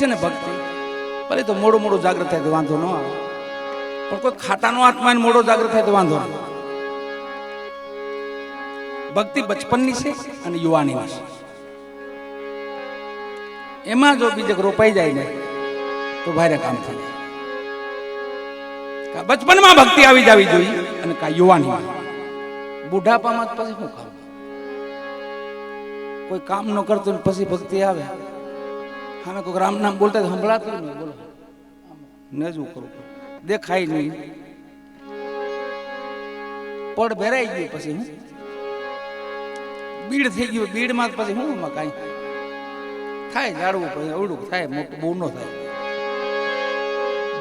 છે ને ભક્તિ, ભલે તો મોડું મોડું જાગૃત થાય તો વાંધો ન આવે, પણ કોઈ ખાટાનો આત્મા મોડો જાગૃત થાય તો વાંધો નહીં. ભક્તિ બચપનની છે અને યુવાનીની છે. એમાં જો બીજક રોપાઈ જાય ને તો ભારે કામ થાય. બચપનમાં ભક્તિ આવી જવી જોઈએ અને કા યુવાનીમાં. બુઢાપામાં પછી શું કામ? કોઈ કામ ન કરતું પછી ભક્તિ આવે, અમે કોઈ રામ નામ બોલતા સંભળાતું નહીં, બોલો નજું કરું, દેખાય નહીં, પડ ભેરાઈ ગયું, પછી હું બીડ થઈ ગયું, બીડમાં પછી હું કાંઈ થાય, જાડવું પછી અવડું થાય, મોટું બહુ ન થાય.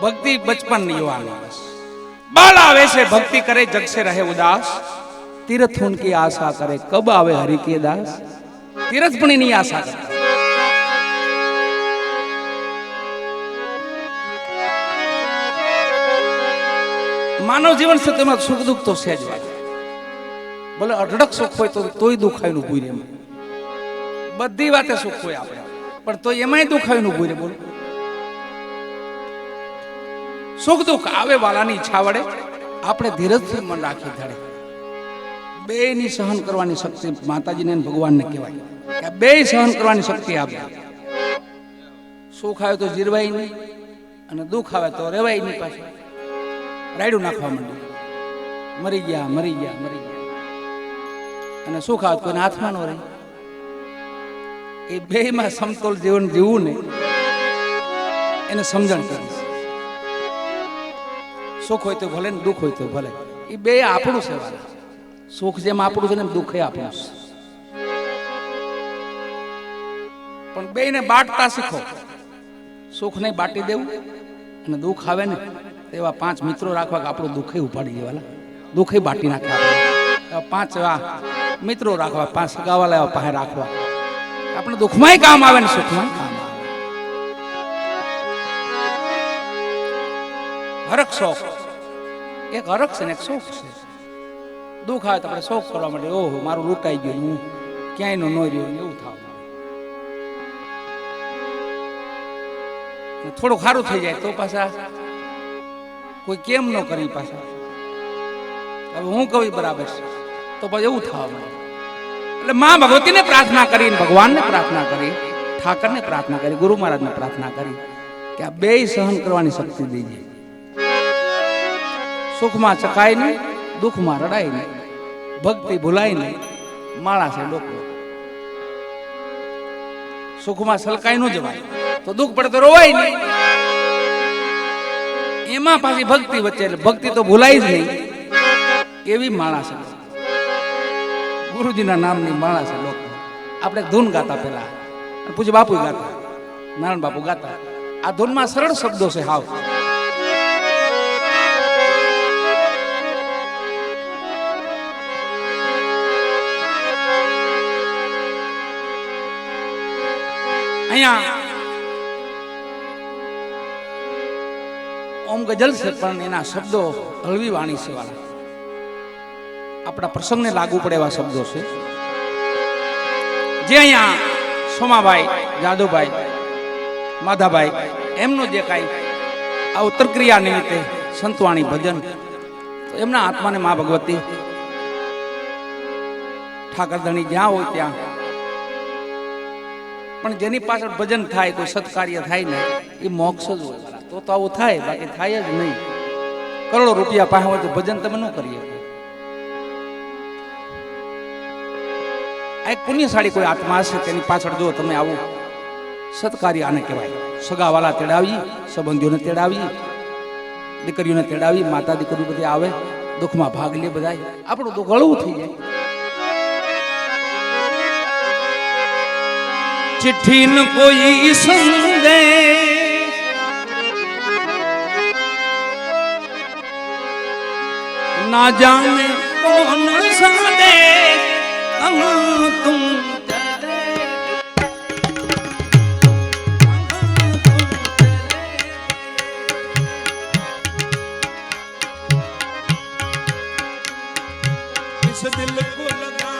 ભક્તિ બચપન યુવાની બસ. बाल आवे से भक्ति करे जग से रहे उदास, तीर्थ उनकी आशा करे कब आवे हरि के दास. तीर्थ पण एनी आशा करे. मानव जीवन से तेम सुख दुख तो सहज बात, भले अઢળક सुख होय तो तोय दुखायनु भूई रे. बधी वाते सुख होय आपणे पण तो एमाय दुखायनु भूई रे. बोल सुख दुख आवे वालानी ઈચ્છા વડે આપણે ધીરજથી મન રાખી ધડે. બેયની સહન કરવાની શક્તિ માતાજીને અને ભગવાનને કહેવાય કે બે સહન કરવાની શક્તિ આપે. સુખ આવે તો જીરવાય નહીં અને દુઃખ આવે તો રેવાય નહીં. પાછું રાયડું નાખવા માંડ્યું, મરી ગયા મરી ગયા મરી ગયા. અને સુખ આવે કોઈને હાથમાં ન રહે. એ બેયમાં સમતોલ જીવન જીવવું ને એને સમજણ કરી. સુખ હોય તો ભલે ને દુઃખ હોય તો ભલે, એ બે આપણું છે. સુખ જેમ આપણું છે ને દુઃખ એ આપણું છે. પણ બેયને બાટતા શીખો. સુખ ને બાટી દેવું અને દુઃખ આવે ને એવા 5 મિત્રો રાખવા કે આપણું દુઃખે ઉપાડી દેવાના, દુઃખે બાટી નાખે. આપણે 5 મિત્રો રાખવા, 5 સગાવાલા એવા પાસે રાખવા. આપણે દુઃખમાંય કામ આવે ને સુખમાંય કામ આવે. હરખ શોખ, એક હરખ છે ને એક શોખ છે. દુઃખ આવે તો આપણે શોખ કરવા માટે, ઓહો મારું લૂંટાઈ ગયું, હું ક્યાંય નો રહ્યો, એવું થવા. થોડું સારું થઈ જાય તો પાછા કોઈ કેમ ન કરી, પાછા હવે હું કહું બરાબર છે તો પછી એવું થવા માંડે. એટલે માં ભગવતીને પ્રાર્થના કરી, ભગવાનને પ્રાર્થના કરી, ઠાકરને પ્રાર્થના કરી, ગુરુ મહારાજને પ્રાર્થના કરી કે આ બે સહન કરવાની શક્તિ દેજે. સુખમાં ચકાય નહીં, દુઃખમાં રડાય નહીં, ભક્તિ ભૂલાય નહીં. માળા છે લોકો, સુખમાં સલકાય ન જવાય તો દુઃખ પડે તો રોવાય નહીં. એમાં પાછી ભક્તિ વચ્ચે, એટલે ભક્તિ તો ભૂલાય જ નહીં એવી માળા છે. ગુરુજીના નામની માળા છે લોકો. આપણે ધૂન ગાતા પેલા, પૂછે બાપુ ગાતા, નારાયણ બાપુ ગાતા. આ ધૂનમાં સરળ શબ્દો છે હાવ. અહીંયા ઓમ ગઝલ છે પણ એના શબ્દો હળવી વાણી છે વાળા. આપણા પ્રસંગને લાગુ પડે એવા શબ્દો છે. જે અહીંયા સોમાભાઈ, જાદવભાઈ, માધાભાઈ એમનો જે કાંઈ આ ઉત્તરક્રિયા નિમિત્તે સંતવાણી ભજન, તો એમના આત્માને મા ભગવતી ઠાકરધણી જ્યાં હોય ત્યાં, પણ જેની પાછળ ભજન થાય, કોઈ સત્કાર્ય થાય ને એ મોક્ષ જ હોય. તો આવું થાય, બાકી થાય જ નહીં. કરોડો રૂપિયા પાસે હોય તો ભજન તમે ન કરીએ. એક પુણ્યશાળી કોઈ આત્મા હશે તેની પાછળ જો તમે આવું સત્કાર્ય આને કહેવાય. સગાવાલા તેડાવી, સંબંધીઓને તેડાવી, દીકરીઓને તેડાવી, માતા દીકરી બધી આવે, દુઃખમાં ભાગ લે બધા, આપણું દુઃખ હળવું થઈ જાય. चिट्ठी न कोई संदेश ना जाने कौन संदेश तुम इस दिल को लगा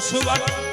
સુસવટ